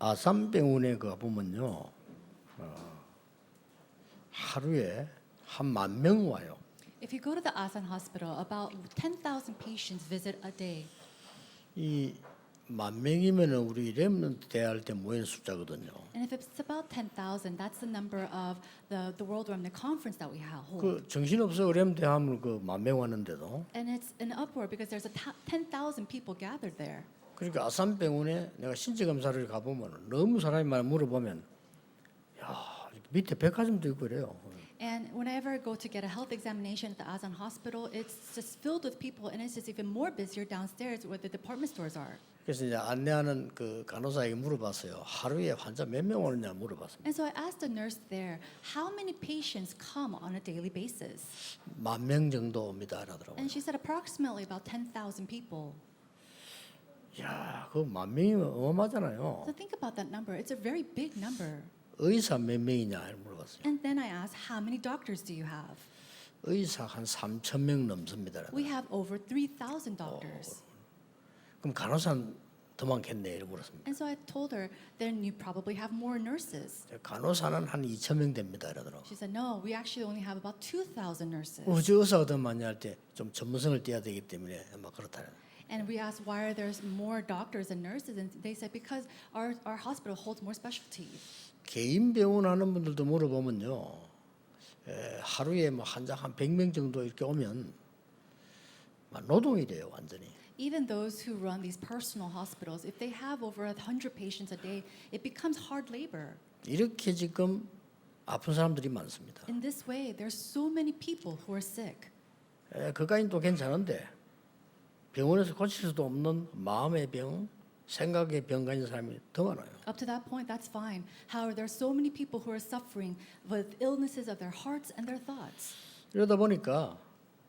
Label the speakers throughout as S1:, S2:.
S1: 아산병원에 가 보면요, 하루에 한 10,000명 와요.
S2: If you go to the Asan Hospital, about 10,000 patients visit a day.
S1: 이 10,000명이면은 우리 렘넌트 대할 때 모인 숫자거든요.
S2: And if it's about 10,000, that's the number of the World Remnant Conference that we hold.
S1: 그 정신없어 렘 대하면 그 10,000명 왔는데도.
S2: And it's an uproar because there's 10,000 people gathered there.
S1: 그러니까 아산병원에 내가 신체 검사를 가보면 너무 사람이 많이 물어보면 야 밑에 백화점도 있고 그래요.
S2: And whenever I go to get a health examination at the Asan Hospital, it's just filled with people, and it's just even more busier downstairs where the department stores are.
S1: 그래서 이제 안내하는 그 간호사에게 물어봤어요. 하루에 환자 몇 명 오느냐 물어봤습니다.
S2: And so I asked the nurse there, how many patients come on a daily basis?
S1: 10,000명 정도 옵니다 하더라고요.
S2: And she said approximately about 10,000 people.
S1: 야, 그 10,000명이면 어마어마하잖아요.
S2: So think about that number. It's a very big number.
S1: 의사 몇 명이냐 물어봤어요.
S2: And then I asked, how many doctors do you have?
S1: 의사 한 3,000명 넘습니다.
S2: We have over 3,000 doctors.
S1: 그럼 간호사는 더 많겠네 이렇게 물었습니다.
S2: And so I told her, then you probably have more nurses.
S1: 간호사는 한 2,000명 됩니다 이러더라고요.
S2: She said, no, we actually only have about 2,000 nurses.
S1: 어제 의사가 더 많이 할 때 좀 전문성을 떼야 되기 때문에 막 그렇다.
S2: And we asked why are there more doctors and nurses, and they said because our hospital holds more specialties.
S1: 개인 병원 하는 분들도 물어보면요, 하루에 뭐 환자 한 100명 정도 이렇게 오면 막 노동이래요 완전히.
S2: Even those who run these personal hospitals, if they have over 100 patients a day, it becomes hard labor.
S1: 이렇게 지금 아픈 사람들이 많습니다.
S2: In this way, there's so many people who are sick.
S1: 그까지는 또 괜찮은데 병원에서 고칠 수도 없는 마음의 병, 생각의 병 가진 사람이 더 많아요.
S2: Up to that point, that's fine. However, there are so many people who are suffering with illnesses of their hearts and their thoughts.
S1: 이러다 보니까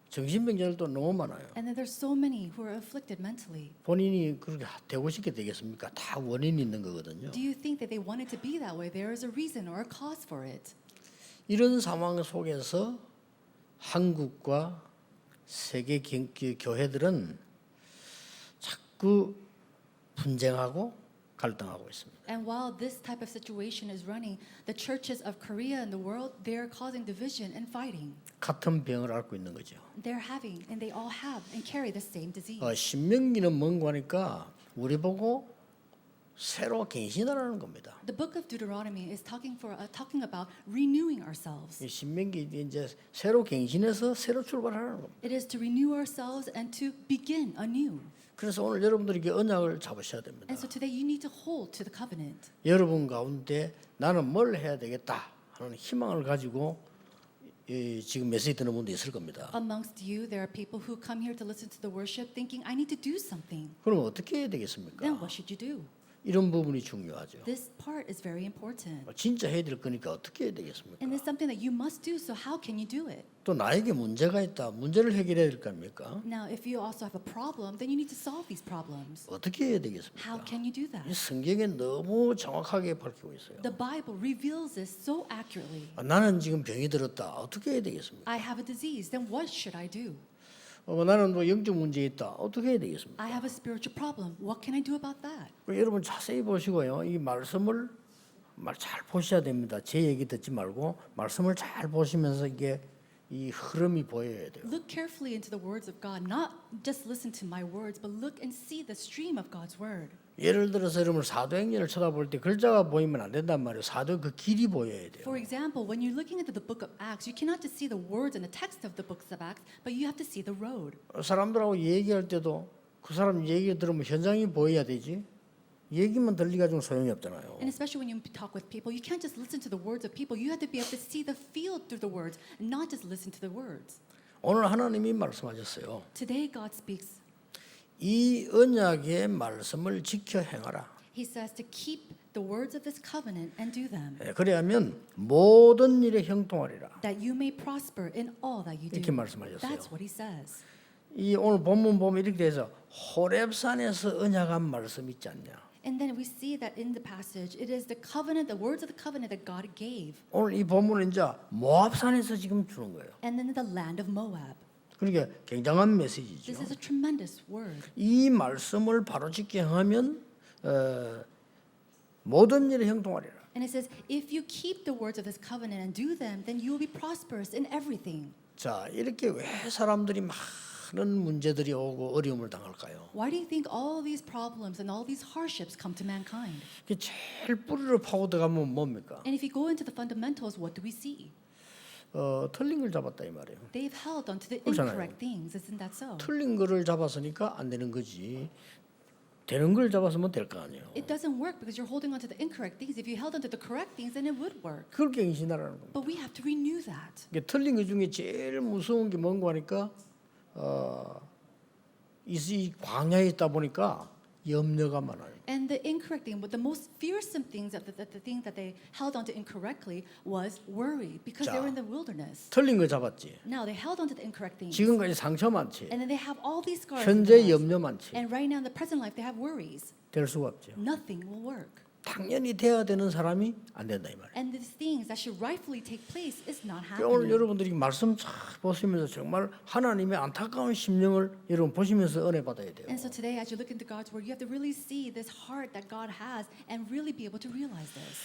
S1: 정신병자들도 너무 많아요.
S2: And then there's so many who are afflicted mentally.
S1: 본인이 그렇게 되고 싶게 되겠습니까? 다 원인이 있는 거거든요.
S2: Do you think that they want it to be that way? There is a reason or a cause for it.
S1: 이런 상황 속에서 한국과 세계 교회들은 자꾸 분쟁하고 갈등하고 있습니다.
S2: And while this type of situation is running, the churches of Korea and the world, they're causing division and fighting.
S1: 같은 병을 앓고 있는 거죠.
S2: They're having, and they all have and carry the same disease.
S1: 신명기는 뭔고 하니까 우리 보고 새로 갱신하라는 겁니다.
S2: The book of Deuteronomy is talking about renewing ourselves.
S1: 이 신명기 이제 새로 갱신해서 새로 출발하라는 겁니다.
S2: It is to renew ourselves and to begin anew.
S1: 그래서 오늘 여러분들이 이게 언약을 잡으셔야 됩니다.
S2: And so today you need to hold to the covenant.
S1: 여러분 가운데 나는 뭘 해야 되겠다 하는 희망을 가지고 지금 메시지 듣는 분도 있을 겁니다.
S2: Amongst you, there are people who come here to listen to the worship thinking, I need to do something.
S1: 그럼 어떻게 해야 되겠습니까?
S2: Then what should you do?
S1: 이런 부분이 중요하죠.
S2: This part is very important.
S1: 진짜 해야 될 거니까 어떻게 해야 되겠습니까?
S2: And it's something that you must do, so how can you do it?
S1: 또 나에게 문제가 있다. 문제를 해결해야 될 거 아닙니까?
S2: Now, if you also have a problem, then you need to solve these problems.
S1: 어떻게 해야 되겠습니까?
S2: How can you do that?
S1: 이 성경에 너무 정확하게 밝히고 있어요.
S2: The Bible reveals this so accurately.
S1: 나는 지금 병이 들었다. 어떻게 해야 되겠습니까?
S2: I have a disease, then what should I do?
S1: 나는 뭐 영적 문제 있다. 어떻게 해야 되겠습니까?
S2: I have a spiritual problem. What can I do about that?
S1: 여러분 자세히 보시고요. 이 말씀을 잘 보셔야 됩니다. 제 얘기 듣지 말고 말씀을 잘 보시면서 이게 이 흐름이 보여야 돼요.
S2: Look carefully into the words of God, not just listen to my words, but look and see the stream of God's word.
S1: 예를 들어서 여러분 사도행전을 쳐다볼 때 글자가 보이면 안 된단 말이에요. 사도 그 길이 보여야 돼요.
S2: For example, when you're looking into the book of Acts, you cannot just see the words and the text of the books of Acts, but you have to see the road.
S1: 사람들하고 얘기할 때도 그 사람 얘기 들으면 현장이 보여야 되지. 얘기만 들리가지고 소용이 없잖아요.
S2: And especially when you talk with people, you can't just listen to the words of people. You have to be able to see the field through the words, and not just listen to the words.
S1: 오늘 하나님이 말씀하셨어요.
S2: Today, God speaks.
S1: 이 언약의 말씀을 지켜 행하라.
S2: He says to keep the words of this covenant and do them,
S1: 그래야면 모든 일에 형통하리라.
S2: that you may prosper in all that you do.
S1: 이렇게 말씀하셨어요.
S2: That's what he says.
S1: 이 오늘 본문 보면 이렇게 돼서 호렙산에서 언약한 말씀 있지 않냐.
S2: And then we see that in the passage, it is the covenant, the words of the covenant that God gave.
S1: 오늘 이 본문은 이제 모압산에서 지금 주는 거예요.
S2: And then in the land of Moab.
S1: 그러니까 굉장한
S2: This
S1: 메시지죠.
S2: is a tremendous word.
S1: 이 말씀을 바로 지켜 행하면 모든 일에 형통하리라.
S2: And it says, if you keep the words of this covenant and do them, then you will be prosperous in everything.
S1: 자, 이렇게 왜 사람들이 많은 문제들이 오고 어려움을 당할까요?
S2: Why do you think all these problems and all these hardships come to mankind?
S1: 그 제일 뿌리를 파고 들어가면 뭡니까?
S2: And if you go into the fundamentals, what do we see?
S1: 틀린 걸 잡았다 이 말이에요.
S2: They've held onto the
S1: 그렇잖아요.
S2: incorrect things. Isn't that so?
S1: 틀린 거를 잡았으니까 안 되는 거지. 되는 걸 잡았으면 될 거 아니에요.
S2: It doesn't work because you're holding onto the incorrect things. If you held onto the correct things, then it would work.
S1: 그걸 갱신하라는 겁니다.
S2: But we have to renew that.
S1: 이게 틀린 것 중에 제일 무서운 게 뭔가 하니까 이 광야에 있다 보니까 염려가 많아요.
S2: And the incorrect thing, but the most fearsome things of the thing that they held onto incorrectly was worry because they were in the wilderness.
S1: 틀린 거 잡았지.
S2: Now they held onto the incorrect things.
S1: 지금까지 상처 많지.
S2: And then they have all these scars. in
S1: 현재
S2: their lives.
S1: 염려 많지.
S2: And right now in the present life, they have worries.
S1: 될 수가 없죠.
S2: Nothing will work.
S1: 당연히 돼야 되는 사람이 안 된다 이 말이에요.
S2: And these things that should rightfully take place is not
S1: 오늘
S2: happening.
S1: 여러분들이 말씀 잘 보시면서 정말 하나님의 안타까운 심령을 여러분 보시면서 은혜 받아야 돼요.
S2: And so today, as you look into God's word, you have to really see this heart that God has and really be able to realize this.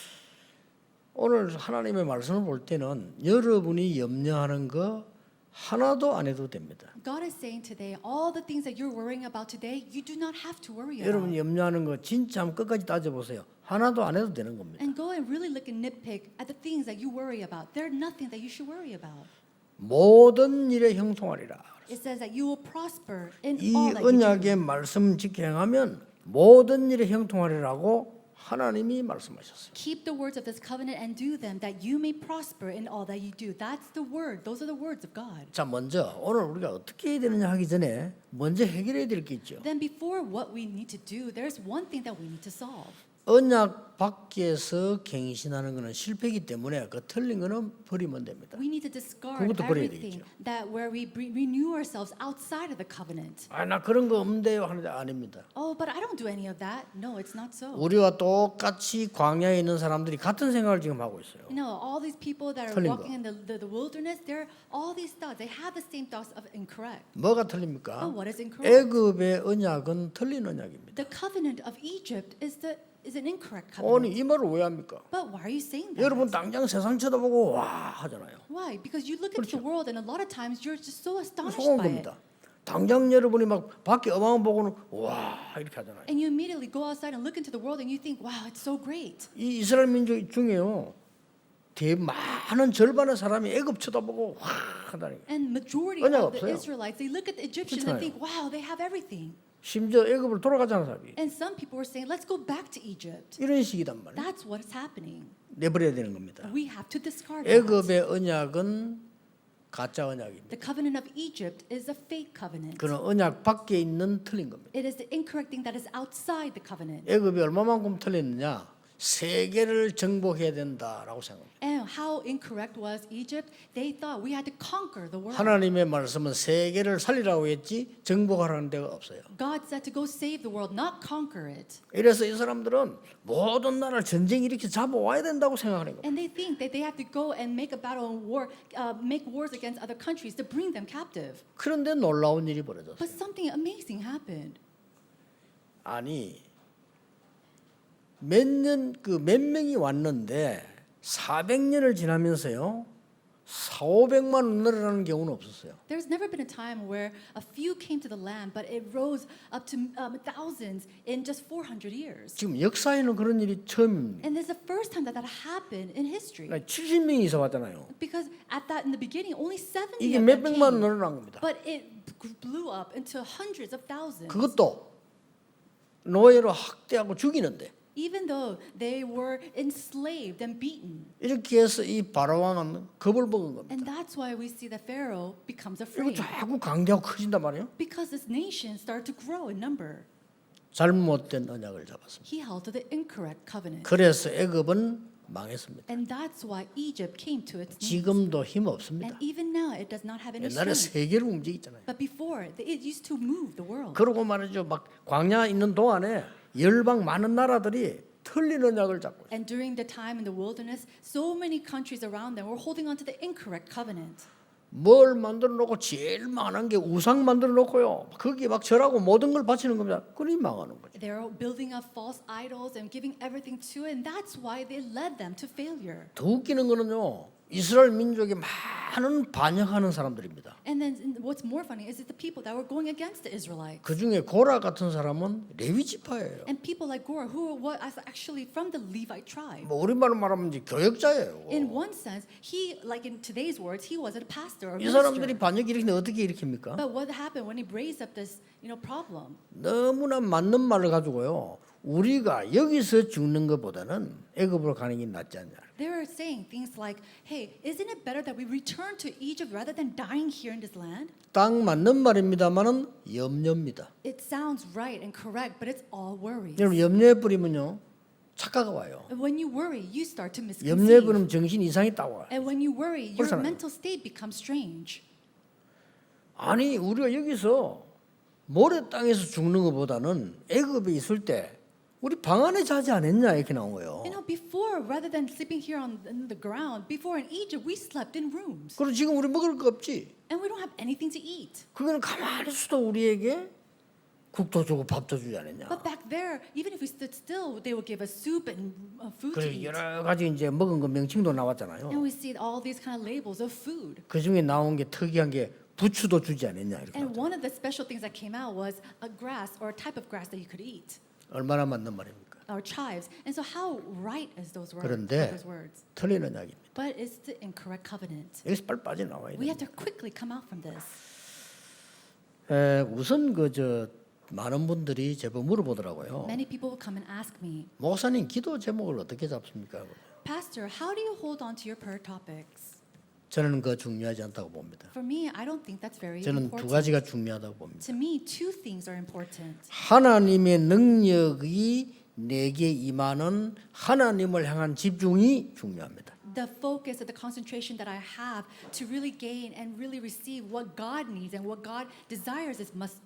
S1: 오늘 하나님의 말씀을 볼 때는 여러분이 염려하는 거 하나도 안 해도 됩니다.
S2: God is saying today, all the things that you're worrying about today, you do not have to worry
S1: 여러분
S2: about.
S1: 염려하는 거 진짜 한번 끝까지 따져보세요. 하나도 안 해도 되는 겁니다.
S2: And go and really look and nitpick at the things that you worry about. They're nothing that you should worry about.
S1: 모든 일에 형통하리라.
S2: It says that you will prosper in
S1: 이
S2: all that you do.
S1: 언약의 말씀 지켜 행하면 모든 일에 형통하리라고 하나님이 말씀하셨어요.
S2: Keep the words of this covenant and do them, that you may prosper in all that you do. That's the word. Those are the words of God.
S1: 자, 먼저 오늘 우리가 어떻게 해야 되느냐 하기 전에 먼저 해결해야 될 게 있죠.
S2: Then before what we need to do, there's one thing that we need to solve.
S1: 언약 밖에서 갱신하는 것은 실패이기 때문에 그 틀린 거는 버리면 됩니다.
S2: We need to discard
S1: 그것도 버려야
S2: everything
S1: 되겠죠.
S2: that where we renew ourselves outside of the covenant.
S1: 아, 나 그런 거 없는데요 하는데 아닙니다.
S2: Oh, but I don't do any of that. No, it's not so.
S1: 우리와 똑같이 광야에 있는 사람들이 같은 생각을 지금 하고 있어요.
S2: No, all these people that are
S1: 틀린
S2: walking in the wilderness, they're all these thoughts. They have the same thoughts of incorrect.
S1: 뭐가 틀립니까?
S2: Oh, what is incorrect?
S1: 애굽의 언약은 틀린 언약입니다.
S2: The covenant of Egypt is an incorrect
S1: 아니
S2: covenant.
S1: 이 말을 왜 합니까?
S2: But why are you saying that?
S1: 여러분 당장 세상 쳐다보고 와 하잖아요.
S2: Why? Because you look into the world and a lot of times you're just so astonished
S1: 속은
S2: by it.
S1: 겁니다. 당장 여러분이 막 밖에 어마어마 보고는 와 이렇게 하잖아요.
S2: And you immediately go outside and look into the world and you think, wow, it's so great.
S1: 이 이스라엘 민족 중에요. 많은 절반의 사람이 애굽 쳐다보고 와 하다니.
S2: And majority
S1: 언약
S2: of the
S1: 없어요.
S2: Israelites, they look at the Egyptians and think, wow, they have everything.
S1: 심지어 애굽을 돌아가자는 사람이
S2: And some people were saying, let's go back to Egypt.
S1: 이런 식이단 말이에요.
S2: That's what's happening.
S1: 내버려야 되는 겁니다.
S2: We have to discard that.
S1: 애굽의 언약은 가짜 언약입니다.
S2: The covenant of Egypt is a fake covenant.
S1: 그런 언약 밖에 있는 틀린 겁니다.
S2: It is the incorrect thing that is outside the covenant.
S1: 애굽이 얼마만큼 틀렸느냐? 세계를 정복해야 된다라고 생각합니다.
S2: And how incorrect was Egypt? They thought we had to conquer the world.
S1: 하나님의 말씀은 세계를 살리라고 했지 정복하라는 데가 없어요.
S2: God said to go save the world, not conquer it.
S1: 이래서 이 사람들은 모든 나라를 전쟁 이렇게 잡아와야 된다고 생각하는 거예요.
S2: And they think that they have to go and make a battle and war, make wars against other countries to bring them captive.
S1: 그런데 놀라운 일이 벌어졌어요.
S2: But something amazing happened.
S1: 아니 몇 명이 왔는데 400년을 지나면서요 4,500만 원 늘어나는 경우는 없었어요.
S2: There's never been a time where a few came to the land, but it rose up to thousands in just 400 years.
S1: 지금 역사에는 그런 일이 처음입니다.
S2: And this is the first time that happened in history.
S1: 70명이 이사 왔잖아요.
S2: Because in the beginning, only 70
S1: 이게
S2: of them
S1: 몇백만 원
S2: came.
S1: 늘어난 겁니다.
S2: But it blew up into hundreds of thousands.
S1: 그것도 노예로 학대하고 죽이는데
S2: Even though they were enslaved and beaten.
S1: 이렇게 해서 이 바로왕은 겁을 먹은 겁니다.
S2: And that's why we see that Pharaoh becomes
S1: 이거
S2: afraid.
S1: 자꾸 강대하고 커진단 말이에요.
S2: Because this nation started to grow in number.
S1: 잘못된 언약을 잡았습니다.
S2: He held to the incorrect covenant.
S1: 그래서 애굽은 망했습니다.
S2: And that's why Egypt came to its knees.
S1: 지금도 힘 없습니다.
S2: And even now, it does not have any
S1: 옛날에
S2: strength.
S1: 세계를 움직였잖아요.
S2: But before, it used to move the world.
S1: 그러고 말이죠. 막 광야 있는 동안에 열방 많은 나라들이 틀린 언약을 잡고 있어요.
S2: And during the time in the wilderness, so many countries around them were holding on to the incorrect covenant.
S1: 뭘 만들어 놓고 제일 많은 게 우상 만들어 놓고요. 거기에 막 절하고 모든 걸 바치는 겁니다. 그러니 망하는 거죠.
S2: They're building up false idols and giving everything to it, and that's why they led them to failure.
S1: 더 웃기는 거는요. 이스라엘 민족이 많은 반역하는 사람들입니다.
S2: And then what's more funny is that the people that were going against the Israelites.
S1: 그 중에 고라 같은 사람은 레위 지파예요.
S2: And people like Korah, who were actually from the Levite tribe.
S1: 뭐 우리말로 말하면 이제 교역자예요.
S2: In one sense, he, like in today's words, he wasn't a pastor or
S1: 이
S2: minister.
S1: 사람들이 반역 일으키는데 어떻게 일으킵니까?
S2: But what happened when he raised up this, problem?
S1: 너무나 맞는 말을 가지고요. 우리가 여기서 죽는 것보다는 애굽으로 가는 게 낫지 않냐.
S2: They were saying things like, "Hey, isn't it better that we return to Egypt rather than dying here in this land?"
S1: 딱 맞는 말입니다만은 염려입니다.
S2: It sounds right and correct, but it's all worry.
S1: 여러분 염려에 뿌리면요 착각이 와요.
S2: And when you worry, you start to
S1: 염려에
S2: misconceive.
S1: 뿌리면 정신 이상이 딱 와요.
S2: And when you worry, your
S1: 그렇잖아요.
S2: mental state becomes strange.
S1: 아니 우리가 여기서 모래 땅에서 죽는 것보다는 애굽에 있을 때 우리 방 안에 자지 않았냐 이렇게 나온 거예요.
S2: Before, rather than sleeping here on the ground, before in Egypt, we slept in rooms.
S1: 그리고 지금 우리 먹을 거 없지.
S2: And we don't have anything to eat.
S1: 그거는 가만히 있어도 우리에게 국도 주고 밥도 주지 않았냐.
S2: But back there, even if we stood still, they would give us soup and food to
S1: 그래
S2: eat.
S1: 여러 가지 이제 먹은 거 명칭도 나왔잖아요.
S2: And we see all these kind of labels of food.
S1: 그 중에 나온 게 특이한 게 부추도 주지 않았냐 이렇게.
S2: And one of the special things that came out was a grass or a type of grass that you could eat,
S1: 얼마나 맞는 말입니까?
S2: or chives. And so how right is those words?
S1: 그런데
S2: are those words?
S1: 틀린 언약입니다.
S2: But it's the incorrect covenant.
S1: 여기서 빨리 빠져나와야
S2: We have
S1: 돼요.
S2: to quickly come out from this.
S1: 우선 많은 분들이 제법 물어보더라고요.
S2: Many people will come and ask me,
S1: 목사님 기도 제목을 어떻게 잡습니까?
S2: Pastor, how do you hold on to your prayer topics?
S1: 저는 그거 중요하지 않다고 봅니다.
S2: For me, I don't think that's very
S1: 저는 두
S2: important.
S1: 가지가 중요하다고 봅니다.
S2: To me, two things are important.
S1: 하나님의 능력이 내게 임하는 하나님을 향한 집중이 중요합니다.
S2: The focus of the concentration that I have to really gain and really receive what God needs and what God desires is most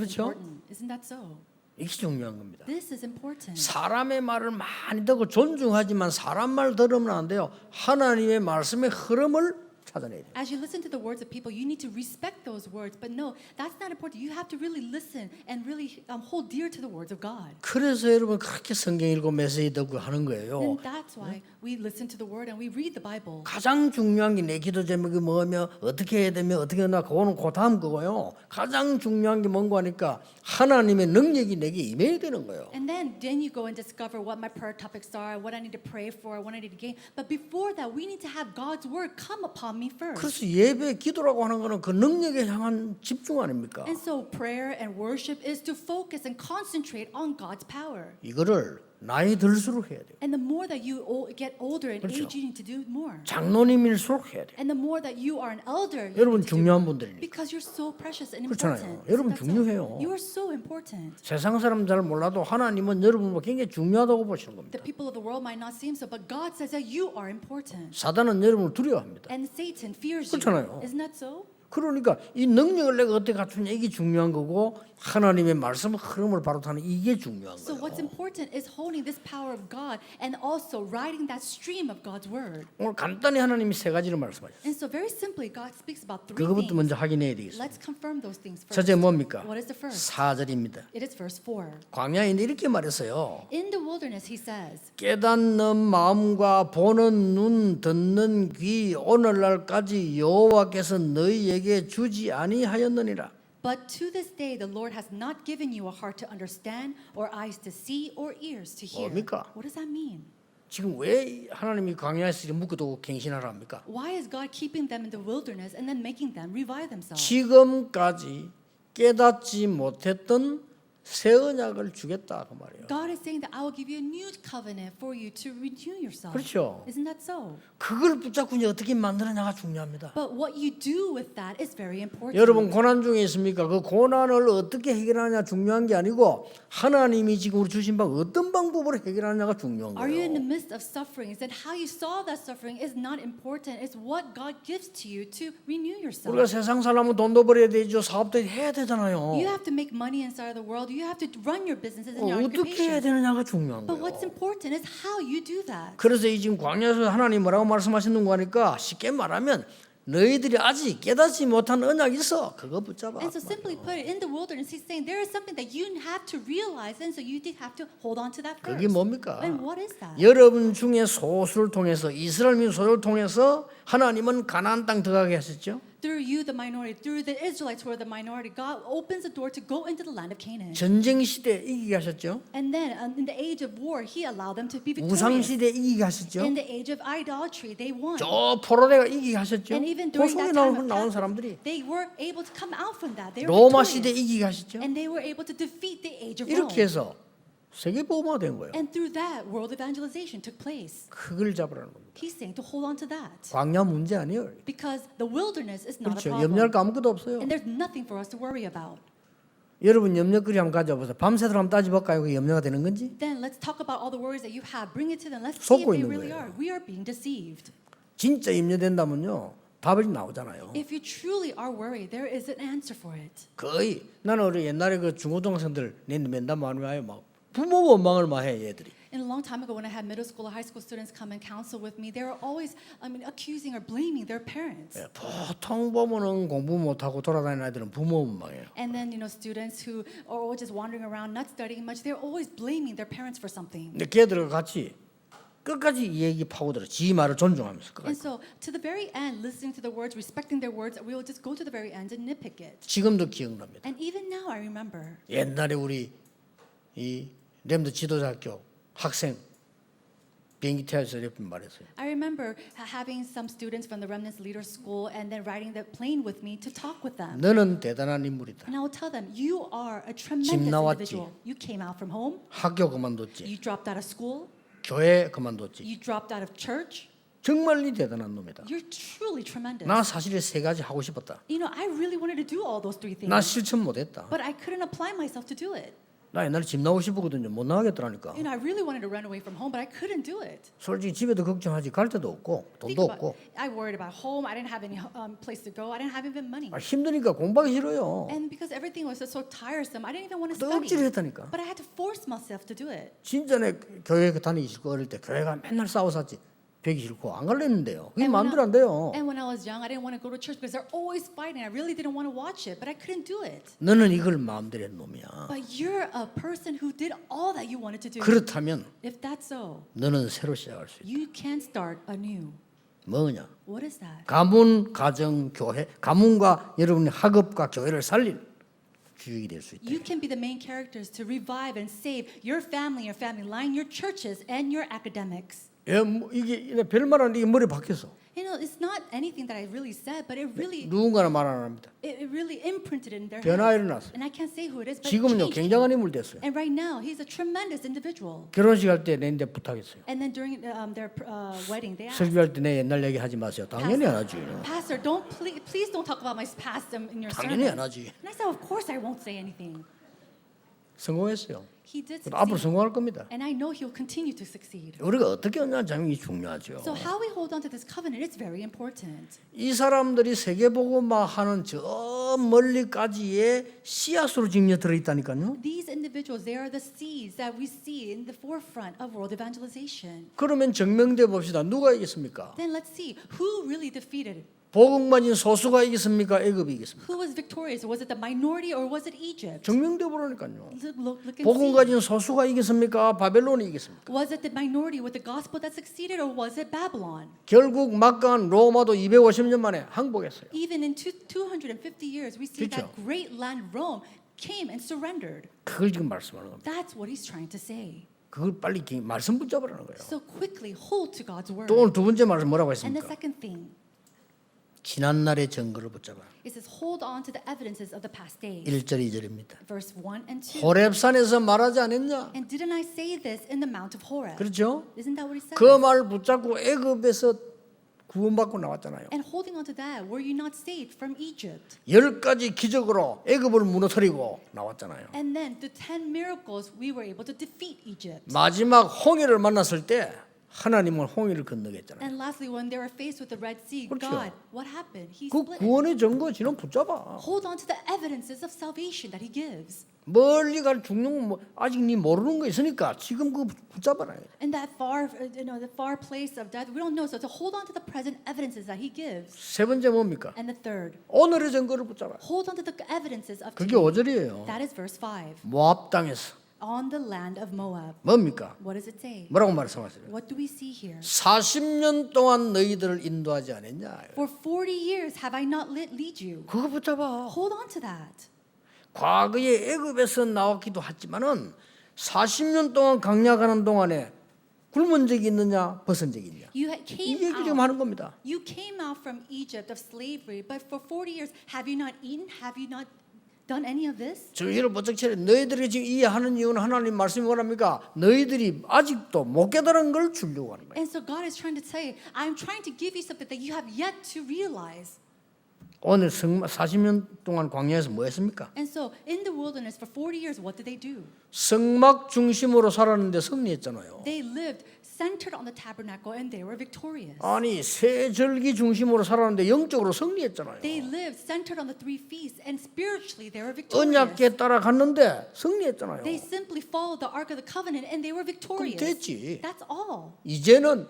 S1: 그렇죠?
S2: important. Isn't that so?
S1: 이게 중요한 겁니다.
S2: This is important.
S1: 사람의 말을 많이 듣고 존중하지만 사람 말 들으면 안 돼요. 하나님의 말씀의 흐름을 찾아내야 돼요.
S2: As you listen to the words of people, you need to respect those words. But no, that's not important. You have to really listen and really hold dear to the words of God.
S1: 그래서 여러분 그렇게 성경 읽고 메시지 듣고 하는 거예요.
S2: And that's why we listen to the word and we read the Bible.
S1: 가장 중요한 게 내 기도 제목이 뭐며 어떻게 해야 되며 어떻게 하나 그거는 그 다음 거고요. 가장 중요한 게 뭔가 하니까 하나님의 능력이 내게 임해야 되는 거예요.
S2: And then you go and discover what my prayer topics are, what I need to pray for, what I need to gain. But before that, we need to have God's word come upon me first.
S1: 그래서 예배 기도라고 하는 거는 그 능력에 향한 집중 아닙니까?
S2: And so prayer and worship is to focus and concentrate on God's power.
S1: 이거를 나이 들수록 해야 돼요.
S2: And the more that you get older in
S1: 그렇죠.
S2: age, you need to do more.
S1: 장로님일수록 해야 돼요.
S2: And the more that you are an elder, you
S1: 여러분
S2: need to do
S1: 중요한
S2: more.
S1: 분들이니까.
S2: Because you're so precious and
S1: 그렇잖아요.
S2: important.
S1: 여러분
S2: Isn't that so?
S1: 중요해요.
S2: You are so important.
S1: 세상 사람 잘 몰라도 하나님은 여러분을 굉장히 중요하다고 보시는 겁니다.
S2: The people of the world might not seem so, but God says that you are important.
S1: 사단은 여러분을 두려워합니다.
S2: And Satan fears you.
S1: 그렇잖아요.
S2: Isn't that so?
S1: 그러니까 이 능력을 내가 어떻게 갖추냐 이게 중요한 거고 하나님의 말씀 흐름을 바로 타는 이게 중요한
S2: So what's
S1: 거예요.
S2: important is holding this power of God and also riding that stream of God's word.
S1: 오늘 간단히 하나님이 세 가지를 말씀하셨어요.
S2: And so very simply, God speaks about three
S1: 그것부터
S2: things.
S1: 먼저 확인해야 되겠어요.
S2: Let's confirm those things first.
S1: 첫째 뭡니까?
S2: What is the first?
S1: 4절입니다.
S2: It is verse 4.
S1: 광야에 이렇게 말했어요.
S2: In the wilderness, he says,
S1: 깨닫는 마음과 보는 눈, 듣는 귀 오늘날까지 여호와께서 너희에게 주지 아니하였느니라.
S2: But to this day the Lord has not given you a heart to understand or eyes to see or ears to hear.
S1: 뭡니까?
S2: What does that mean?
S1: 지금 왜 하나님이 광야에서 이렇게 묶어두고 갱신하라 합니까?
S2: Why is God keeping them in the wilderness and then making them revive themselves?
S1: 지금까지 깨닫지 못했던 새 언약을 주겠다 그 말이에요.
S2: God is saying that I will give you a new covenant for you to renew yourself.
S1: 그렇죠.
S2: Isn't that so?
S1: 그걸 붙잡고 이제 어떻게 만들어냐가 중요합니다.
S2: But what you do with that is very important.
S1: 여러분 고난 중에 있습니까? 그 고난을 어떻게 해결하냐 중요한 게 아니고 하나님이 지금 우리 주신 방 어떤 방법으로 해결하냐가 중요한
S2: Are you in the
S1: 거예요.
S2: midst of sufferings? And how you solve that suffering is not important. It's what God gives to you to renew yourself.
S1: 우리가 세상 살려면 돈도 벌어야 되죠. 사업도 해야 되잖아요.
S2: You have to make money inside of the world. You have to run your businesses and your
S1: 어떻게 해야
S2: occupations.
S1: 되느냐가 중요한
S2: But what's
S1: 거예요.
S2: important is how you do that.
S1: 그래서 이 지금 광야에서 하나님 뭐라고 말씀하시는 거 하니까 쉽게 말하면 너희들이 아직 깨닫지 못한 언약이 있어. 그거 붙잡아.
S2: And so simply put it, in the wilderness, he's saying there is something that you have to realize, and so you did have to hold on to that
S1: 그게
S2: first.
S1: 뭡니까?
S2: And what is that?
S1: 여러분 중에 소수를 통해서 이스라엘 민족을 통해서 하나님은 가나안 땅 들어가게 하셨죠.
S2: Through you, the minority, through the Israelites who are the minority, God opens the door to go into the land of Canaan.
S1: 전쟁 시대 이기게 하셨죠.
S2: And then in the age of war, he allowed them to be
S1: 우상
S2: victorious.
S1: 시대 이기게 하셨죠.
S2: In the age of idolatry, they won.
S1: 저 포로대가 이기게 하셨죠.
S2: And even
S1: 그
S2: during
S1: 속에
S2: that time of
S1: 나온
S2: captivity,
S1: 사람들이
S2: they were able to come out from that. They were
S1: 로마 시대
S2: victorious.
S1: 이기게 하셨죠.
S2: And they were able to defeat the age of Rome.
S1: 이렇게 해서 세계 보호가 된 거예요.
S2: And through that, world evangelization took place.
S1: 그걸 잡으라는 겁니다.
S2: He's saying to hold on to that.
S1: 광야 문제 아니에요.
S2: Because the wilderness is not a
S1: 그렇죠.
S2: problem.
S1: 염려할 거 아무것도 없어요.
S2: And there's nothing for us to worry about.
S1: 여러분 염려거리 한번 가져보세요. 밤새도록 한번 따져볼까요? 그게 염려가 되는 건지?
S2: Then let's talk about all the worries that you have. Bring it to them. Let's see if
S1: 속고
S2: they
S1: 있는
S2: really
S1: 거예요.
S2: are. We are being deceived.
S1: 진짜 염려된다면요. 답이 나오잖아요.
S2: If you truly are worried, there is an answer for it.
S1: 거의 나는 우리 옛날에 그 중고등학생들 맨날 많이 와요. 막 부모 원망을 막 해 얘들이.
S2: And a long time ago, when I had middle school or high school students come and counsel with me, they were always, accusing or blaming their parents.
S1: 예, 보통 보면은 공부 못하고 돌아다니는 아이들은 부모 원망해요.
S2: And then, students who are always just wandering around, not studying much, they're always blaming their parents for something.
S1: 근데 걔들과 같이 끝까지 이 얘기 파고들어. 지 말을 존중하면서
S2: And
S1: 끝까지.
S2: so, to the very end, listening to the words, respecting their words, we will just go to the very end and nitpick it.
S1: 지금도 기억납니다.
S2: And even now, I remember.
S1: 옛날에 우리 이 렘드 지도자학교 학생 비행기 태워서 이렇게 말했어요.
S2: I remember having some students from the Remnants Leader School and then riding the plane with me to talk with them.
S1: 너는 대단한 인물이다.
S2: And I will tell them, you are a
S1: 집
S2: tremendous
S1: 나왔지.
S2: individual. You came out from home,
S1: 학교 그만뒀지.
S2: you dropped out of school,
S1: 교회 그만뒀지.
S2: you dropped out of church.
S1: 정말 이 대단한 놈이다.
S2: You're truly tremendous.
S1: 나 사실 세 가지 하고 싶었다.
S2: I really wanted to do all those three things,
S1: 나 실천 못했다.
S2: but I couldn't apply myself to do it.
S1: 나 옛날에 집 나오고 싶었거든요. 못 나가겠더라니까.
S2: I really wanted to run away from home, but I couldn't do it.
S1: 솔직히 집에도 걱정하지. 갈 데도 없고
S2: Think
S1: 돈도
S2: about
S1: 없고.
S2: it. I worried about home. I didn't have any place to go. I didn't have even money.
S1: 힘드니까 공부하기 싫어요.
S2: And because everything was so tiresome, I didn't even want to
S1: 또 억지로
S2: study.
S1: 했다니까.
S2: But I had to force myself to do it.
S1: 진짜 내 교회 다니기 싫고 어릴 때 교회가 맨날 싸워샀지. 뵈기 싫고 안 갈랬는데요. 그게
S2: And when
S1: 마음대로 안 돼요.
S2: And when I was young, I didn't want to go to church because they're always fighting. I really didn't want to watch it, but I couldn't do it.
S1: 너는 이걸 마음대로 한 놈이야.
S2: But you're a person who did all that you wanted to do.
S1: 그렇다면
S2: If that's so,
S1: 너는 새로 시작할 수 있다.
S2: you can start anew.
S1: 뭐냐?
S2: What is that?
S1: 가문, 가정, 교회, 가문과 여러분의 학업과 교회를 살릴 주역이 될 수 있다.
S2: You can be the main characters to revive and save your family line, your churches, and your academics.
S1: 예, 이게 별말하는데 이게 머리 박혔어.
S2: It's not anything that I really said, but it really,
S1: 누군가는 말 안 합니다.
S2: it really imprinted in their
S1: 변화가
S2: heads.
S1: 일어났어요.
S2: And I can't say who it is, but it
S1: 지금은요
S2: changed.
S1: 굉장한 인물 됐어요.
S2: And right now, he's a tremendous individual.
S1: 결혼식 할 때 내인데 부탁했어요.
S2: And then during their wedding, they asked,
S1: 설교할 때 내 옛날 얘기 하지 마세요. 당연히 안 하지.
S2: Pastor, please don't talk about my past in your
S1: 당연히
S2: sermon.
S1: 안 하지.
S2: And I said, of course I won't say anything.
S1: 성공했어요.
S2: He did
S1: 앞으로
S2: succeed.
S1: 성공할 겁니다.
S2: And I know he'll continue to succeed.
S1: 우리가 어떻게 하냐 점이 중요하죠.
S2: So how we hold on to this covenant is very important.
S1: 이 사람들이 세계보고마하는 저 멀리까지의 씨앗으로 지금 들어있다니까요.
S2: These individuals, they are the seeds that we see in the forefront of world evangelization.
S1: 그러면 증명돼 봅시다. 누가 이겼습니까?
S2: Then let's see, who really defeated?
S1: 복음 가진 소수가 이겼습니까? 애굽이 이겼습니까?
S2: Who was victorious? Was it the minority or was it Egypt?
S1: 증명돼 보라니까요.
S2: Look and
S1: 복음
S2: see.
S1: 가진 소수가 이겼습니까? 바벨론이 이겼습니까?
S2: Was it the minority with the gospel that succeeded or was it Babylon?
S1: 결국 막강한 로마도 250년 만에 항복했어요.
S2: Even in 250 years, we see
S1: 그렇죠.
S2: that great land Rome came and surrendered.
S1: 그걸 지금 말씀하는 겁니다.
S2: That's what he's trying to say.
S1: 그걸 빨리 말씀 붙잡으라는 거예요.
S2: So quickly hold to God's word.
S1: 또 오늘 두 번째 말씀 뭐라고
S2: And the
S1: 했습니까?
S2: second thing,
S1: 지난날의 증거를 붙잡아.
S2: it says hold on to the evidences of the past days.
S1: 1절 2절입니다.
S2: Verse 1 and 2.
S1: 호렙산에서 말하지 않았냐?
S2: And didn't I say this in the Mount of Horeb?
S1: 그렇죠?
S2: Isn't that what he said?
S1: 그 말 붙잡고 애굽에서 구원받고 나왔잖아요.
S2: And holding on to that, were you not saved from Egypt?
S1: 10가지 기적으로 애굽을 무너뜨리고 나왔잖아요.
S2: And then the 10 miracles, we were able to defeat Egypt.
S1: 마지막 홍해를 만났을 때 하나님은 홍해를 건너게 했잖아요.
S2: And lastly, when they were faced with the Red Sea,
S1: 그렇죠.
S2: God, what happened? He
S1: 그
S2: split it.
S1: 구원의 증거 지는 붙잡아.
S2: Hold on to the evidences of salvation that He gives.
S1: 멀리 갈 중용 뭐 아직 네 모르는 거 있으니까 지금 그 붙잡아라.
S2: In that far, the far place of death, we don't know. So to hold on to the present evidences that He gives.
S1: 세 번째 뭡니까?
S2: And the third,
S1: 오늘의 증거를 붙잡아.
S2: hold on to the evidences of
S1: 그게
S2: today.
S1: 5절이에요.
S2: That is verse 5.
S1: 모압 땅에서
S2: On the land of Moab.
S1: 뭡니까?
S2: What does it say?
S1: 뭐라고 말씀하세요?
S2: What do we see here?
S1: 40년 동안 너희들을 인도하지 않았냐?
S2: For 40 years have I not lead you.
S1: 그거 붙잡아.
S2: Hold on to that.
S1: 과거에 애굽에서 나왔기도 했지만은 40년 동안 강약하는 동안에 굶은 적이 있느냐, 벗은 적이 있냐?
S2: You
S1: 이
S2: came
S1: 얘기를 지금
S2: out.
S1: 하는 겁니다.
S2: You came out from Egypt of slavery, but for 40 years have you not eaten? Have you not done any of this?
S1: 저희를 버쩍처럼 너희들이 지금 이해하는 이유는 하나님 말씀이 뭐랍니까? 너희들이 아직도 못 깨달은 걸 주려고 하는 거예요.
S2: And so God is trying to say, I'm trying to give you something that you have yet to realize.
S1: 오늘 40년 동안 광야에서 뭐 했습니까?
S2: And so in the wilderness for 40 years, what did they do?
S1: 성막 중심으로 살았는데 승리했잖아요.
S2: They lived centered on the tabernacle and they were victorious.
S1: 아니 세 절기 중심으로 살았는데 영적으로 승리했잖아요.
S2: They lived centered on the three feasts and spiritually they were
S1: 언약궤
S2: victorious.
S1: 따라갔는데 승리했잖아요.
S2: They simply followed the Ark of the Covenant and they were
S1: 그럼
S2: victorious.
S1: 됐지.
S2: That's all.
S1: 이제는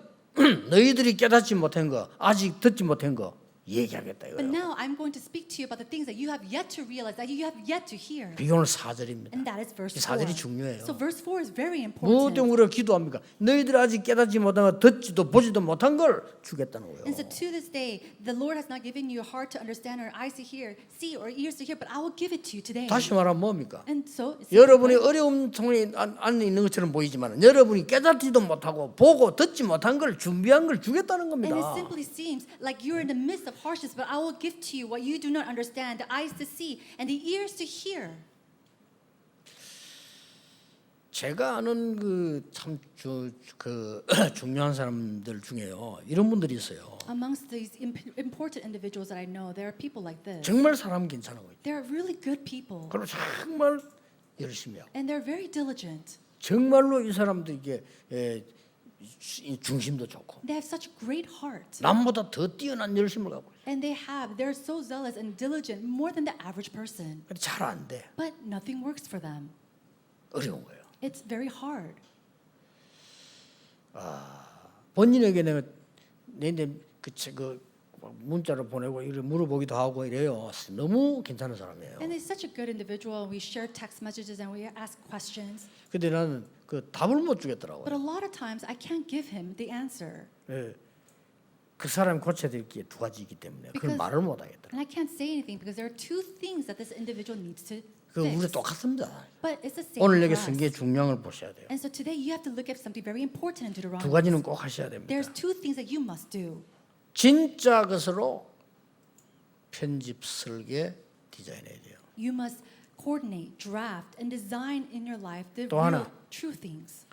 S1: 너희들이 깨닫지 못한 거, 아직 듣지 못한 거 얘기하겠다
S2: But
S1: 이거예요.
S2: now I'm going to speak to you about the things that you have yet to realize, that you have yet to hear.
S1: 그게 오늘 4절입니다.
S2: And that is verse
S1: 이
S2: 4.
S1: 4절이 중요해요.
S2: So verse 4 is very
S1: 뭐
S2: important.
S1: 때문에 우리가 기도합니까? 너희들이 아직 깨닫지 못한 거, 듣지도 보지도 못한 걸 주겠다는 거예요.
S2: And so to this day, the Lord has not given you a heart to understand or eyes to hear, see or ears to hear, but I will give it to you today.
S1: 다시 말하면 뭡니까?
S2: And so it's
S1: 여러분이 어려움 통에 안에 있는 것처럼 보이지만 여러분이 깨닫지도 못하고 보고 듣지 못한 걸 준비한 걸 주겠다는
S2: And
S1: 겁니다.
S2: it simply seems like you're in the midst of harshness, but I will give to you what you do not understand, the eyes to see and the ears to hear.
S1: 제가 아는 그 중요한 사람들 중에요. 이런 분들이 있어요.
S2: Amongst these important individuals that I know, there are people like this.
S1: 정말 사람 괜찮은 거예요.
S2: They're really good people.
S1: 그리고 정말 열심히 하고
S2: And they're very diligent.
S1: 정말로 이 사람도 이게 중심도 좋고
S2: They have such great heart.
S1: 남보다 더 뛰어난 열심을 갖고 있어요.
S2: And they're so zealous and diligent, more than the average person.
S1: 잘 안 돼.
S2: But nothing works for them.
S1: 어려운 거예요.
S2: It's very hard.
S1: 본인에게 내가 그 문자를 보내고 이렇게 물어보기도 하고 이래요. 너무 괜찮은 사람이에요.
S2: And he's such a good individual. We share text messages and we ask questions.
S1: 근데 나는 그 답을 못
S2: But
S1: 주겠더라고요.
S2: a lot of times I can't give him the answer.
S1: 예. 그 사람 고쳐야 될 게 두 가지이기 때문에 그걸
S2: Because-
S1: 말을 못 하겠더라고요.
S2: And I can't say anything because there are two things that this individual needs to
S1: 그 우리
S2: fix.
S1: 똑같습니다.
S2: But it's the same
S1: 오늘
S2: for
S1: 여기
S2: us.
S1: 성경의 중요한 걸 보셔야 돼요.
S2: And so today you have to look at something very important in
S1: 두
S2: Deuteronomy.
S1: 가지는 꼭 하셔야 됩니다.
S2: There's two things that you must do.
S1: 진짜 것으로 편집, 설계, 디자인해야 돼요.
S2: You must coordinate, draft, and design in your life the
S1: 또 하나.
S2: real, true things.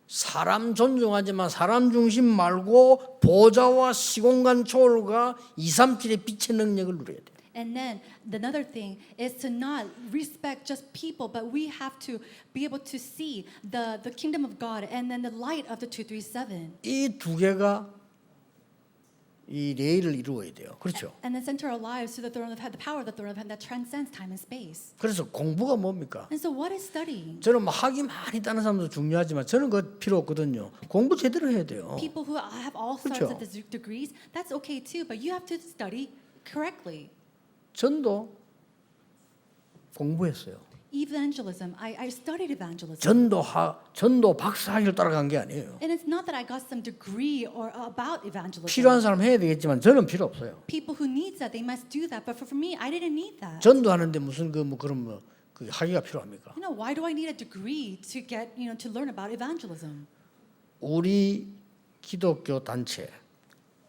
S1: 사람 존중하지만 사람 중심 말고 보좌와 시공간 초월과 237의 빛의 능력을 누려야 돼요.
S2: And then another thing is to not respect just people, but we have to be able to see the kingdom of God and then the light of the 237.
S1: 이 두 개가 이 레일을 이루어야 돼요. 그렇죠?
S2: And then center our lives to the throne of heaven, the power of the throne of heaven that transcends time and space.
S1: 그래서 공부가 뭡니까?
S2: And so what is studying?
S1: 저는 뭐 학위 많이 따는 사람도 중요하지만 저는 그 필요 없거든요. 공부 제대로 해야 돼요.
S2: People who have all sorts
S1: 그렇죠.
S2: of degrees, that's okay too, but you have to study correctly.
S1: 전도 공부했어요.
S2: Evangelism, I studied evangelism.
S1: 전도 박사학위를 따라간 게 아니에요.
S2: And it's not that I got some degree or about evangelism.
S1: 필요한 사람 해야 되겠지만 저는 필요 없어요.
S2: People who need that, they must do that. But for me, I didn't need that.
S1: 전도하는데 무슨 그 학위가 필요합니까?
S2: You know, why do I need a degree to get, to learn about evangelism?
S1: 우리 기독교 단체,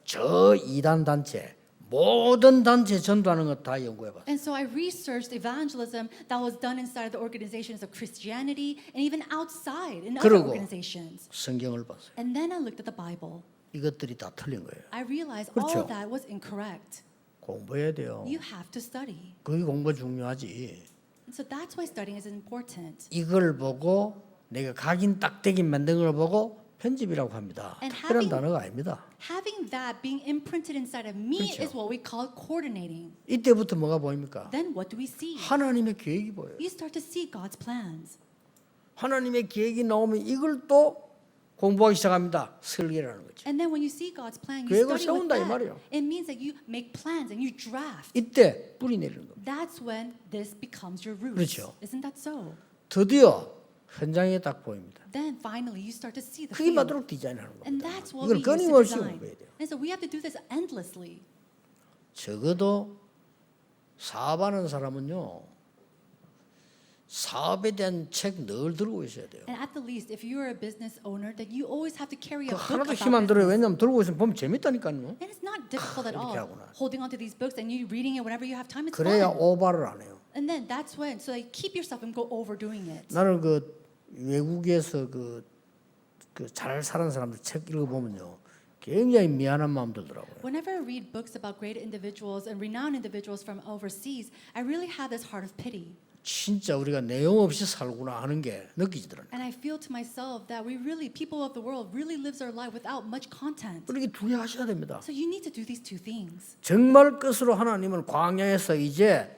S1: 저 이단 단체, 모든 단체 전도하는 거 다 연구해봤어요.
S2: And so I researched evangelism that was done inside the organizations of Christianity and even outside in other
S1: 그리고
S2: organizations.
S1: 성경을 봤어요.
S2: And then I looked at the Bible.
S1: 이것들이 다 틀린 거예요.
S2: I realized
S1: 그렇죠.
S2: all of that was incorrect.
S1: 공부해야 돼요.
S2: You have to study.
S1: 그게 공부가 중요하지.
S2: And so that's why studying is important.
S1: 이걸 보고 내가 각인 딱대기 만든 걸 보고 편집이라고 합니다.
S2: And
S1: 특별한
S2: having-
S1: 단어가 아닙니다.
S2: Having that being imprinted inside of me
S1: 그렇죠.
S2: is what we call coordinating.
S1: 이때부터 뭐가 보입니까?
S2: Then what do we see?
S1: 하나님의 계획이 보여요.
S2: You start to see God's plans.
S1: 하나님의 계획이 나오면 이걸 또 공부하기 시작합니다. 설계라는 거죠.
S2: And then when you see God's plan, you
S1: 계획을
S2: study with
S1: 세운다, 이
S2: that.
S1: 말이에요.
S2: It means that you make plans and you draft.
S1: 이때 뿌리 내리는 겁니다.
S2: That's when this becomes your roots.
S1: 그렇죠.
S2: Isn't that so?
S1: 드디어 현장에 딱 보입니다.
S2: Then finally you start to see the
S1: 그게
S2: field.
S1: 맞도록 디자인하는
S2: And
S1: 겁니다.
S2: that's what
S1: 이걸
S2: we use to
S1: 끊임없이
S2: design.
S1: 공부해야 돼요.
S2: And so we have to do this endlessly.
S1: 적어도 사업하는 사람은요, 사업에 대한 책 늘 들고 있어야 돼요.
S2: And at the least, if you are a business owner, then you always have to carry
S1: 그
S2: a book
S1: 하나도
S2: about
S1: 힘 안 들어요.
S2: business.
S1: 왜냐하면 들고 있으면 보면 재밌다니까요.
S2: And it's not difficult at all.
S1: 이렇게 하구나.
S2: Holding on to these books and you reading it whenever you have time, it's
S1: 그래야
S2: fun.
S1: 오바를 안 해요.
S2: And then that's when, so like keep yourself and go overdoing it.
S1: 나는 그 외국에서 그 잘 사는 사람들 책 읽어보면요, 굉장히 미안한 마음 들더라고요.
S2: Whenever I read books about great individuals and renowned individuals from overseas, I really have this heart of pity.
S1: 진짜 우리가 내용 없이 살구나 하는 게 느껴지더라고요.
S2: And I feel to myself that we really, people of the world, really lives their life without much content.
S1: 그렇게 두 개 하셔야 됩니다.
S2: So you need to do these two things.
S1: 정말 끝으로 하나님은 광야에서 이제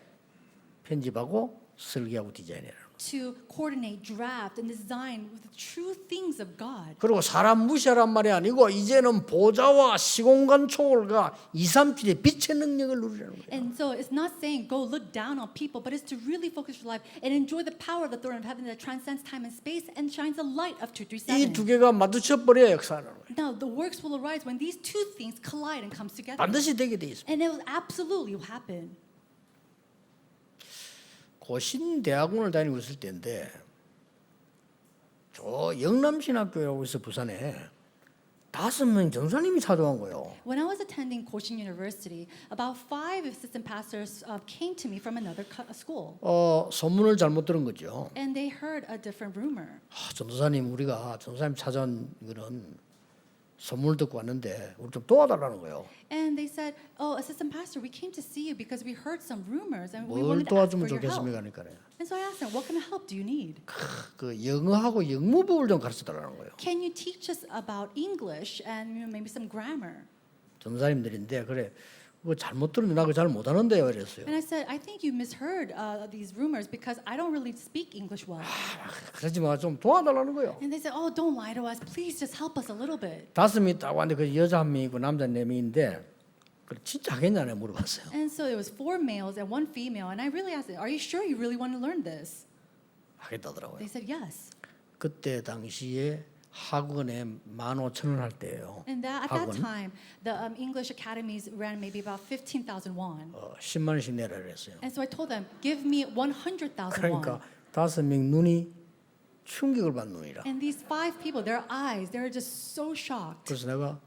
S1: 편집하고 설계하고 디자인해라.
S2: To coordinate, draft, and design with the true things of God.
S1: 그리고 사람 무시하란 말이 아니고 이제는 보좌와 시공간 초월과 237의 빛의 능력을 누리라는 거예요.
S2: And so it's not saying go look down on people, but it's to really focus your life and enjoy the power of the throne of heaven that transcends time and space and shines the light of
S1: 이
S2: 237.
S1: 두 개가 마주쳐 버려야 역사하는 거예요.
S2: Now the works will arise when these two things collide and comes together.
S1: 반드시 되게 돼 있습니다.
S2: And it will absolutely happen.
S1: 고신 대학원을 다니고 있을 때인데 저 영남신학교라고 해서 부산에 5명 전사님이 찾아온 거예요.
S2: When I was attending Koshin University, about 5 assistant pastors came to me from another school.
S1: 소문을 잘못 들은 거죠.
S2: And they heard a different rumor.
S1: 전도사님 우리가 전도사님 찾아온 거는 소문을 듣고 왔는데 우리 좀 도와달라는 거예요.
S2: And they said, "Oh, assistant pastor, we came to see you because we heard some rumors and we
S1: 뭘
S2: wanted to ask
S1: 도와주면
S2: for your help."
S1: 좋겠습니까? 그러니까
S2: And so I asked them, "What kind of help do you need?
S1: 그 영어하고 영문법을 좀 가르쳐 달라는 거예요.
S2: Can you teach us about English and maybe some grammar?"
S1: 전도사님들인데 그래 그거 잘못 들으면 나 그거 잘 못하는데요 이랬어요.
S2: And I said, "I think you misheard these rumors because I don't really speak English well."
S1: 그러지 마 좀 도와달라는 거예요.
S2: And they said, "Oh, don't lie to us. Please just help us a little bit."
S1: 5명이 딱 왔는데 그 여자 1명이고 남자 4명인데 그래 진짜 하겠냐 내가 물어봤어요.
S2: And so it was 4 males and 1 female, and I really asked them, "Are you sure you really want to learn this?"
S1: 하겠다더라고요.
S2: They said yes.
S1: 그때 당시에 학원에 15,000원 할 때예요.
S2: And that, at that
S1: 학원
S2: time, the English academies ran maybe about 15,000 won.
S1: 10만 원씩 내라 그랬어요.
S2: And so I told them, give me 100,000
S1: 그러니까
S2: won.
S1: 5명 눈이 충격을 받는 눈이라.
S2: And these 5 people, their eyes, they're just so shocked.
S1: 그래서 내가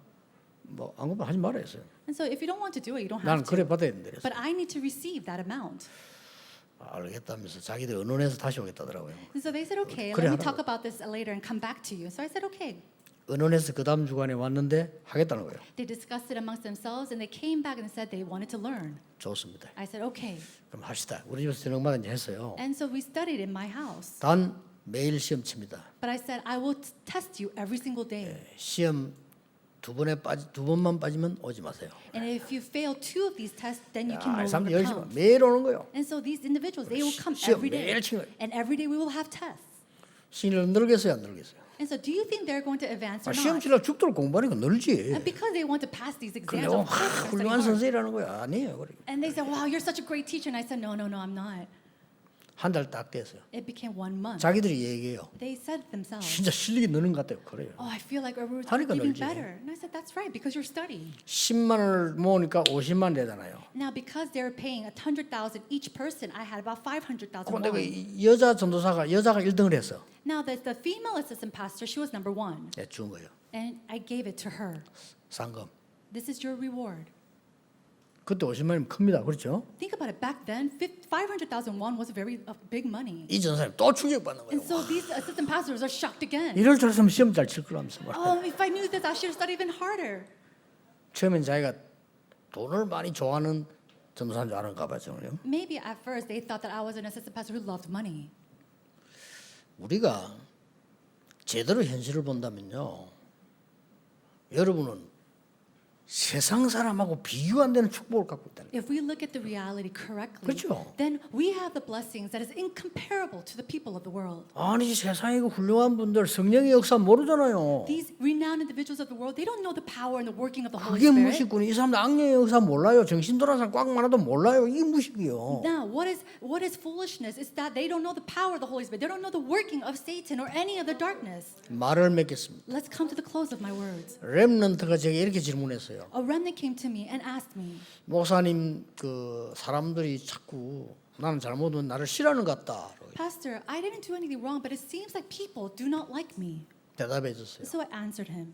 S1: 뭐 아무것도 하지 말아 했어요.
S2: And so if you don't want to do it, you don't
S1: 나는
S2: have
S1: 그래
S2: to.
S1: 받아야 된다 그랬어요.
S2: But I need to receive that amount.
S1: 알겠다면서 자기들 언론에서 다시 오겠다더라고요.
S2: And so they said, okay,
S1: 그래,
S2: let me
S1: 하라고.
S2: talk about this later and come back to you. So I said, okay.
S1: 언론에서 그 다음 주간에 왔는데 하겠다는 거예요.
S2: They discussed it amongst themselves and they came back and said they wanted to learn.
S1: 좋습니다.
S2: I said, okay.
S1: 그럼 합시다. 우리 집에서 저녁마다 이제 했어요.
S2: And so we studied in my house.
S1: 단 매일 시험 칩니다.
S2: But I said, I will test you every single day.
S1: 시험 두 번만 빠지면 오지 마세요.
S2: And if you fail 2 of these tests, then you
S1: 야,
S2: can
S1: 이
S2: no
S1: 사람들
S2: longer
S1: 열심히
S2: come.
S1: 매일 오는 거예요.
S2: And so these individuals, they will come
S1: 시험
S2: every day.
S1: 매일 친 거예요.
S2: And every day we will have tests.
S1: 신을 늘겠어요, 안 늘겠어요?
S2: And so do you think they're going to advance or
S1: 시험
S2: not?
S1: 치려 죽도록 공부하니까 늘지.
S2: And because they want to pass these
S1: 근데
S2: exams, of course they're
S1: 훌륭한
S2: studying hard.
S1: 선생이라는 거야. 아니에요. 그래.
S2: And they said, wow, you're such a great teacher. And I said, no, I'm not.
S1: 한 달 딱 됐어요.
S2: It became 1 month.
S1: 자기들이 얘기해요.
S2: They said themselves,
S1: 진짜 실력이 느는 것 같아요. 그래요.
S2: oh, I feel like we're
S1: 하니까
S2: even
S1: 늘지.
S2: better. And I said, that's right, because you're studying.
S1: 10만 원을 모으니까 50만 되잖아요.
S2: Now, because they're paying 100,000 each person, I had about 500,000
S1: 근데 그
S2: won.
S1: 여자 전도사가 1등을 했어.
S2: Now, the female assistant pastor, she was number 1.
S1: 네, 준 거예요.
S2: And I gave it to her.
S1: 상금.
S2: This is your reward.
S1: 그때 50만이면 큽니다. 그렇죠?
S2: Think about it. Back then, 500,000 won was very big money.
S1: 이 전사님 또 충격받는 거예요.
S2: And so these assistant pastors are shocked again.
S1: 이럴 줄 알았으면 시험 잘 칠 거라면서 말이에요.
S2: Oh, if I knew this, I should have studied even harder.
S1: 처음엔 자기가 돈을 많이 좋아하는 전도사인 줄 아는가 봐요. 저는요.
S2: Maybe at first they thought that I was an assistant pastor who loved money.
S1: 우리가 제대로 현실을 본다면요. 여러분은 세상 사람하고 비교 안 되는 축복을 갖고 있다는 거예요.
S2: If we look at the reality correctly,
S1: 그렇죠.
S2: then we have the blessings that is incomparable to the people of the world.
S1: 아니 세상에 그 훌륭한 분들 성령의 역사 모르잖아요.
S2: These renowned individuals of the world, they don't know the power and the working of the Holy
S1: 그게
S2: Spirit.
S1: 무식군이. 이 사람들 악령의 역사 몰라요. 정신 돌아서 꽉 많아도 몰라요. 이게 무식이요.
S2: Now, what is foolishness? Is that they don't know the power of the Holy Spirit. They don't know the working of Satan or any of the darkness.
S1: 말을 맺겠습니다.
S2: Let's come to the close of my words.
S1: 렘넌트가 제게 이렇게 질문했어요.
S2: A remnant came to me and asked me,
S1: 목사님 그 사람들이 자꾸 나는 잘못하면 나를 싫어하는 것 같다.
S2: Pastor, I didn't do anything wrong, but it seems like people do not like me.
S1: 대답해 줬어요.
S2: So I answered him,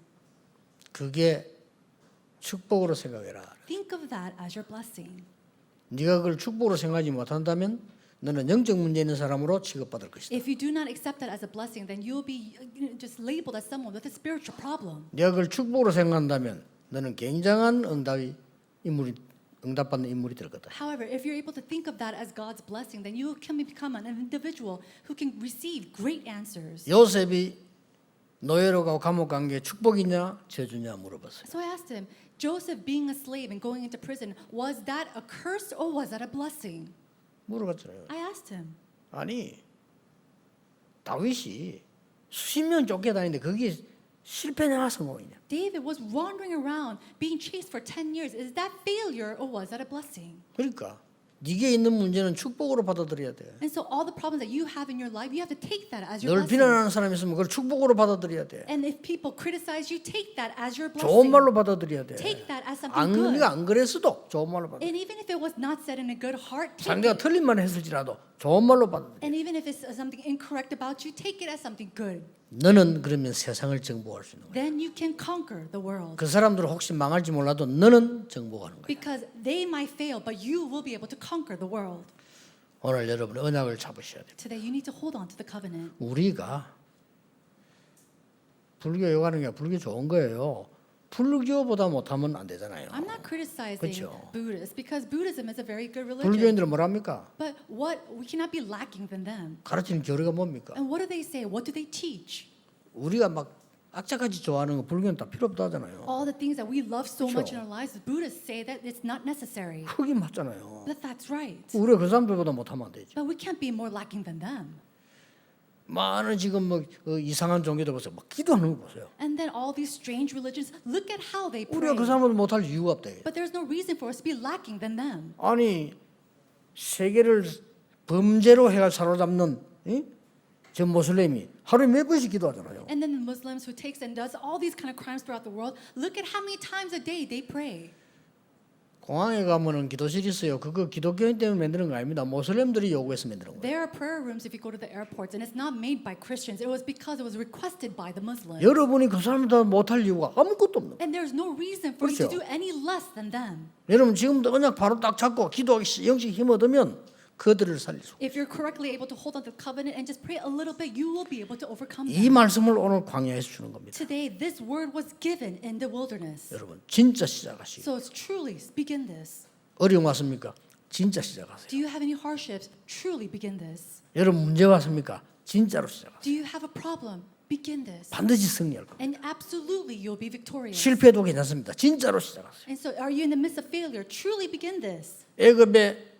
S1: 그게 축복으로 생각해라.
S2: think of that as your blessing.
S1: 네가 그걸 축복으로 생각하지 못한다면 너는 영적 문제 있는 사람으로 취급받을 것이다.
S2: If you do not accept that as a blessing, then you'll be just labeled as someone with a spiritual problem.
S1: 네가 그걸 축복으로 생각한다면 너는 굉장한 응답받는 인물이 될 거다.
S2: However, if you're able to think of that as God's blessing, then you can become an individual who can receive great answers.
S1: 요셉이 노예로 가고 감옥 간 게 축복이냐 저주냐 물어봤어요.
S2: So I asked him, Joseph being a slave and going into prison, was that a curse or was that a blessing?
S1: 물어봤잖아요.
S2: I asked him.
S1: 아니 다윗이 수십 년 쫓겨다니는데 그게 실패냐 성공이냐?
S2: David was wandering around being chased for 10 years. Is that failure or was that a blessing?
S1: 그러니까 네게 있는 문제는 축복으로 받아들여야 돼.
S2: And so all the problems that you have in your life, you have to take that as your
S1: 널
S2: blessing.
S1: 비난하는 사람이 있으면 그걸 축복으로 받아들여야 돼.
S2: And if people criticize you, take that as your
S1: 좋은
S2: blessing.
S1: 말로 받아들여야 돼.
S2: Take that as something
S1: 안
S2: good.
S1: 네가 안 그랬어도 좋은 말로 받아.
S2: And even if it was not said in a good heart, take
S1: 상대가
S2: it.
S1: 틀린 말 했을지라도 좋은 말로 받아들여.
S2: And even if it's something incorrect about you, take it as something good.
S1: 너는 그러면 세상을 정복할 수 있는 거야.
S2: Then you can conquer the world.
S1: 그 사람들은 혹시 망할지 몰라도 너는 정복하는 거야.
S2: Because they might fail, but you will be able to conquer the world.
S1: 오늘 여러분 언약을 잡으셔야 돼.
S2: Today, you need to hold on to the covenant.
S1: 우리가 불교 요구하는 게 불교 좋은 거예요. 불교보다 못하면 안 되잖아요.
S2: I'm not criticizing
S1: 그렇죠.
S2: Buddhists because Buddhism is a very good religion.
S1: 불교인들은 뭐랍니까?
S2: But what we cannot be lacking than them.
S1: 가르치는 교리가 뭡니까?
S2: And what do they say? What do they teach?
S1: 우리가 막 악착같이 좋아하는 거 불교는 다 필요 없다 하잖아요.
S2: All the things that we love so
S1: 그렇죠.
S2: much in our lives, the Buddhists say that it's not necessary.
S1: 그게 맞잖아요.
S2: But that's right.
S1: 우리가 그 사람들보다 못하면 안 되죠.
S2: But we can't be more lacking than them.
S1: 많은 지금 뭐 이상한 종교들 보세요. 막 기도하는 거 보세요.
S2: And then all these strange religions, look at how they
S1: 우리가
S2: pray.
S1: 그 사람보다 못할 이유가 없다.
S2: But there's no reason for us to be lacking than them.
S1: 아니 세계를 범죄로 해가 사로잡는 저 모슬렘이 하루에 몇 번씩 기도하잖아요.
S2: And then the Muslims who takes and does all these kind of crimes throughout the world, look at how many times a day they pray.
S1: 공항에 가면은 기도실이 있어요. 그거 기독교인 때문에 만드는 거 아닙니다. 모슬렘들이 요구해서 만드는 거예요.
S2: There are prayer rooms if you go to the airports, and it's not made by Christians. It was because it was requested by the Muslims.
S1: 여러분이 그 사람보다 못할 이유가 아무것도 없는 거예요.
S2: And there's no reason for you to
S1: 그렇죠.
S2: do any less than them.
S1: 여러분 지금도 언약 바로 딱 잡고 기도하기 영적 힘 얻으면 그들을 살릴 수.
S2: If you're correctly able to hold on to the covenant and just pray a little bit, you will be able to overcome
S1: 이
S2: them.
S1: 말씀을 오늘 광야에서 주는 겁니다.
S2: Today, this word was given in the wilderness.
S1: 여러분 진짜 시작하시고
S2: So it's truly begin this.
S1: 어려움 왔습니까? 진짜 시작하세요.
S2: Do you have any hardships? Truly begin this.
S1: 여러분 문제 왔습니까? 진짜로 시작하세요.
S2: Do you have a problem? Begin this.
S1: 반드시 승리할 겁니다.
S2: And absolutely you'll be victorious.
S1: 실패도 괜찮습니다. 진짜로 시작하세요.
S2: And so are you in the midst of failure? Truly begin this.
S1: 애굽에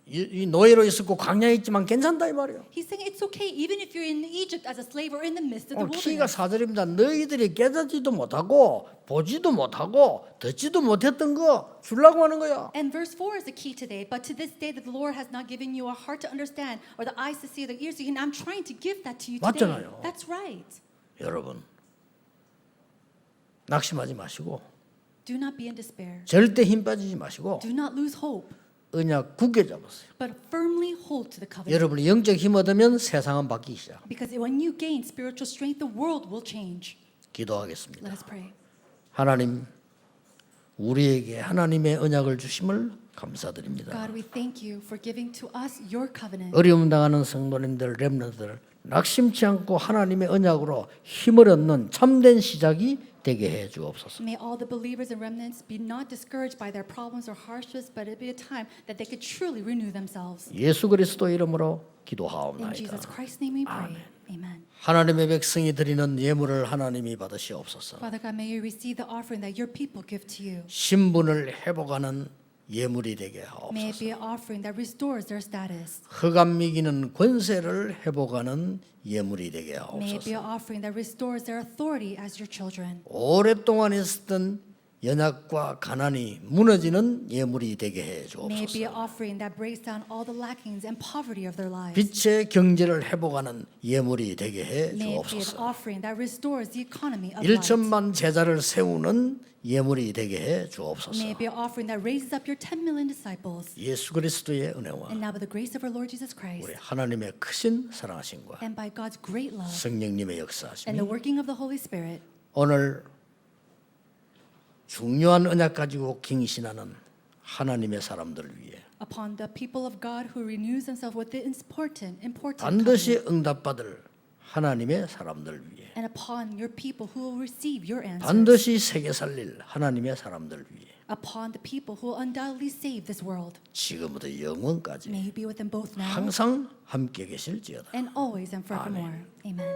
S1: 이 노예로 있었고 광야에 있지만 괜찮다 이 말이에요.
S2: He's saying it's okay even if you're in Egypt as a slave or in the midst of the
S1: 오늘 키가
S2: wilderness.
S1: 4절입니다. 너희들이 깨닫지도 못하고 보지도 못하고 듣지도 못했던 거 주려고 하는 거야.
S2: And verse 4 is the key today. But to this day that the Lord has not given you a heart to understand or the eyes to see or the ears to hear. And I'm trying to give that to you today.
S1: 맞잖아요.
S2: That's right.
S1: 여러분 낙심하지 마시고
S2: Do not be in despair.
S1: 절대 힘 빠지지 마시고
S2: Do not lose hope.
S1: 언약 굳게 잡으세요.
S2: But firmly hold to the covenant.
S1: 여러분이 영적 힘 얻으면 세상은 바뀌기 시작.
S2: Because when you gain spiritual strength, the world will change.
S1: 기도하겠습니다.
S2: Let us pray.
S1: 하나님 우리에게 하나님의 언약을 주심을 감사드립니다.
S2: God, we thank you for giving to us your covenant.
S1: 어려움 당하는 성도님들, 렘넌트들 낙심치 않고 하나님의 언약으로 힘을 얻는 참된 시작이 되게 해 주옵소서.
S2: May all the believers and remnants be not discouraged by their problems or hardships, but it be a time that they could truly renew themselves.
S1: 예수 그리스도 이름으로
S2: In
S1: 기도하옵나이다.
S2: Jesus Christ's name we pray.
S1: 아멘.
S2: Amen.
S1: 하나님의 백성이 드리는 예물을 하나님이 받으시옵소서.
S2: Father God, may you receive the offering that your people give to you.
S1: 신분을 회복하는 예물이 되게
S2: May it
S1: 하옵소서.
S2: be an offering that restores their status.
S1: 흑암 이기는 권세를 회복하는 예물이 되게
S2: May it be
S1: 하옵소서.
S2: an offering that restores their authority as your children.
S1: 오랫동안 있었던 연약과 가난이 무너지는 예물이 되게 해
S2: May it be an
S1: 주옵소서.
S2: offering that breaks down all the lackings and poverty of their lives.
S1: 빛의 경제를 회복하는 예물이 되게 해
S2: May it be an
S1: 주옵소서.
S2: offering that restores the economy of life.
S1: 1천만 제자를 세우는 예물이 되게 해 주옵소서.
S2: May it be an offering that raises up your 10 million disciples.
S1: 예수 그리스도의 은혜와
S2: And now by the grace of our Lord Jesus Christ
S1: 우리 하나님의 크신 사랑하심과
S2: and by God's great love
S1: 성령님의
S2: and
S1: 역사하심이
S2: the working of the Holy Spirit,
S1: 오늘 중요한 언약 가지고 갱신하는 하나님의 사람들을 위해
S2: upon the people of God who renews themselves with the important
S1: 반드시
S2: covenant,
S1: 응답받을 하나님의 사람들 위해
S2: and upon your people who will receive your answers,
S1: 반드시 세계 살릴 하나님의 사람들 위해
S2: upon the people who will undoubtedly save this world.
S1: 지금부터 영원까지
S2: May you be with them both now
S1: 항상 함께 계실지어다.
S2: and always and forevermore. Amen.